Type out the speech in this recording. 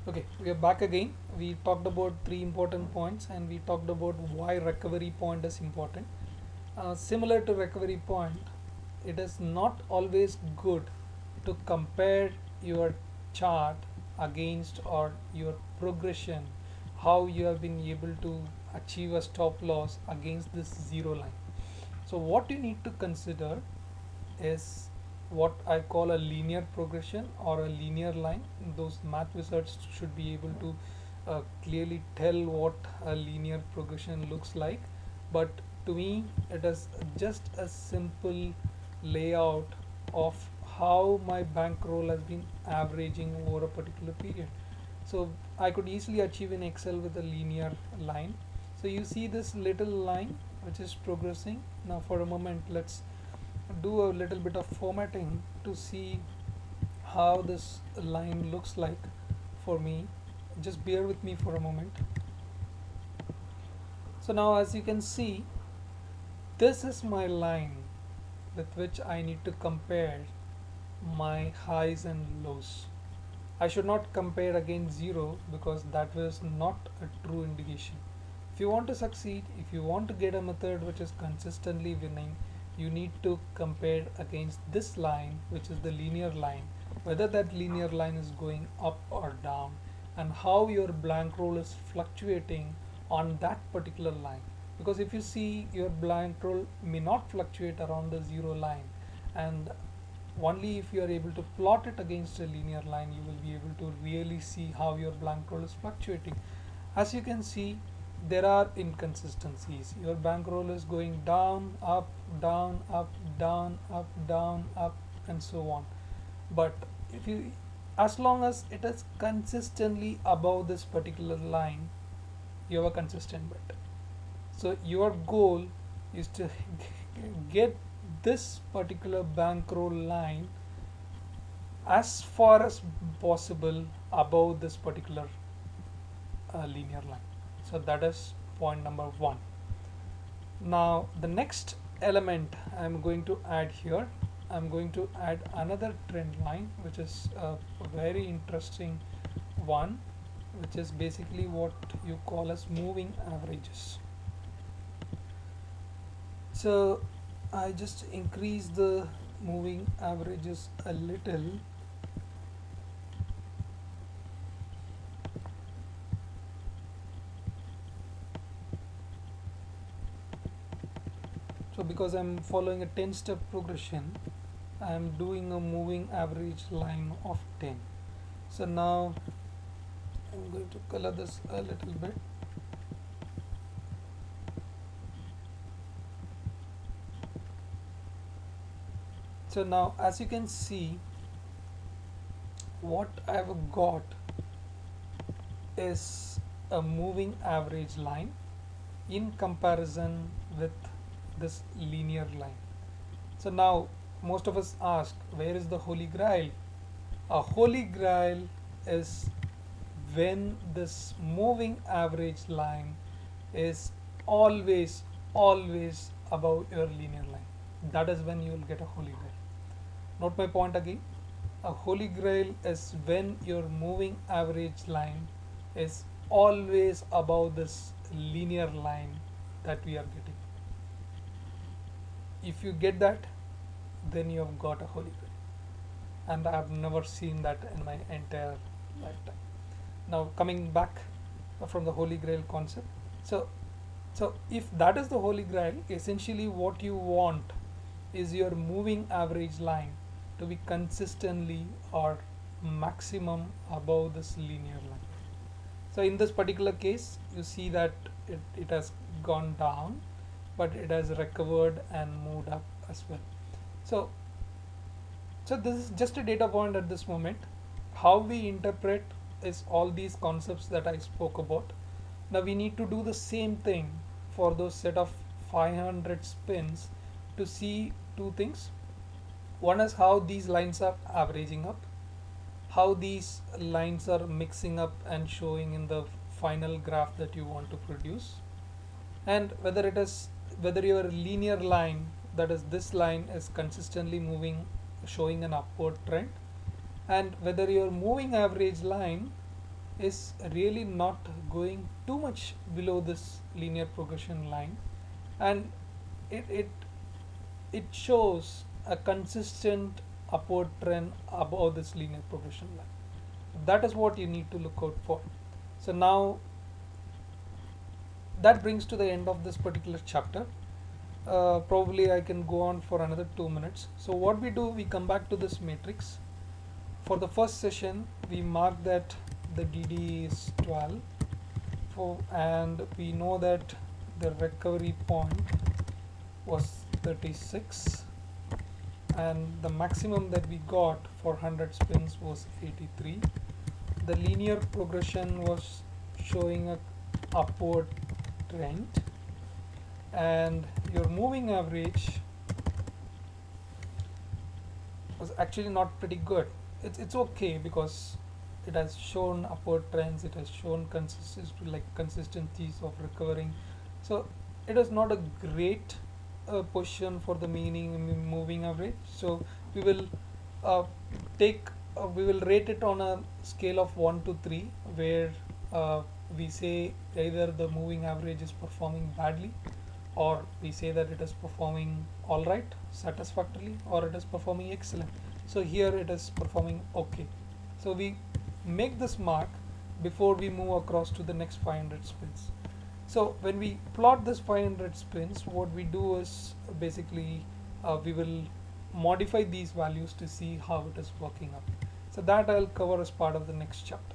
Okay, we are back again. We talked about three important points and we talked about why recovery point is important. Similar to recovery point, it is not always good to compare your chart against or your progression, how you have been able to achieve a stop loss against this zero line. So, what you need to consider is what I call a linear progression or a linear line. Those math wizards should be able to clearly tell what a linear progression looks like. But to me, it is just a simple layout of how my bankroll has been averaging over a particular period. So I could easily achieve in Excel with a linear line. So you see this little line which is progressing. Now for a moment, let's do a little bit of formatting to see how this line looks like for me. Just bear with me for a moment. So now as you can see, this is my line with which I need to compare my highs and lows. I should not compare against zero because that was not a true indication. If you want to succeed, if you want to get a method which is consistently winning, you need to compare against this line, which is the linear line, whether that linear line is going up or down, and how your blank roll is fluctuating on that particular line. Because if you see, your blank roll may not fluctuate around the zero line, and only if you are able to plot it against a linear line, you will be able to really see how your blank roll is fluctuating. As you can see, there are inconsistencies. Your bankroll is going down, up, down, up, down, up, down, up, and so on. But if you, as long as it is consistently above this particular line, you have a consistent bet. So your goal is to get this particular bankroll line as far as possible above this particular linear line. So that is point number one. Now the next element I'm going to add here, I'm going to add another trend line, which is a very interesting one, which is basically what you call as moving averages. So I just increase the moving averages a little. So because I'm following a 10-step progression, I'm doing a moving average line of 10. So now I'm going to color this a little bit. So now as you can see, what I've got is a moving average line in comparison with this linear line. So now most of us ask, where is the holy grail? A holy grail is when this moving average line is always above your linear line. That is when you will get a holy grail. Note my point again. A holy grail is when your moving average line is always above this linear line that we are getting. If you get that, then you have got a holy grail. And I have never seen that in my entire lifetime. Now coming back from the holy grail concept. So if that is the holy grail, essentially what you want is your moving average line to be consistently or maximum above this linear line. So in this particular case, you see that it has gone down, but it has recovered and moved up as well. So so this is just a data point at this moment. How we interpret is all these concepts that I spoke about. Now we need to do the same thing for those set of 500 spins to see two things. One is how these lines are averaging up, how these lines are mixing up and showing in the final graph that you want to produce, and whether your linear line, that is this line, is consistently moving, showing an upward trend, and whether your moving average line is really not going too much below this linear progression line, and it it shows a consistent upward trend above this linear progression line. That is what you need to look out for. So now that brings to the end of this particular chapter. Probably I can go on for another 2 minutes. So what we do, we come back to this matrix. For the first session, we mark that the DD is 12, and we know that the recovery point was 36, and the maximum that we got for 100 spins was 83. The linear progression was showing a upward trend, and your moving average was actually not pretty good. It's okay because it has shown upward trends, it has shown consistencies of recovering. So it is not a great position for the moving average. So we will uh, take we will rate it on a scale of 1 to 3, where we say either the moving average is performing badly, or we say that it is performing all right, satisfactorily, or it is performing excellent. So here it is performing okay. So we make this mark before we move across to the next 500 spins. So when we plot this 500 spins, what we do is basically we will modify these values to see how it is working out. So that I'll cover as part of the next chapter.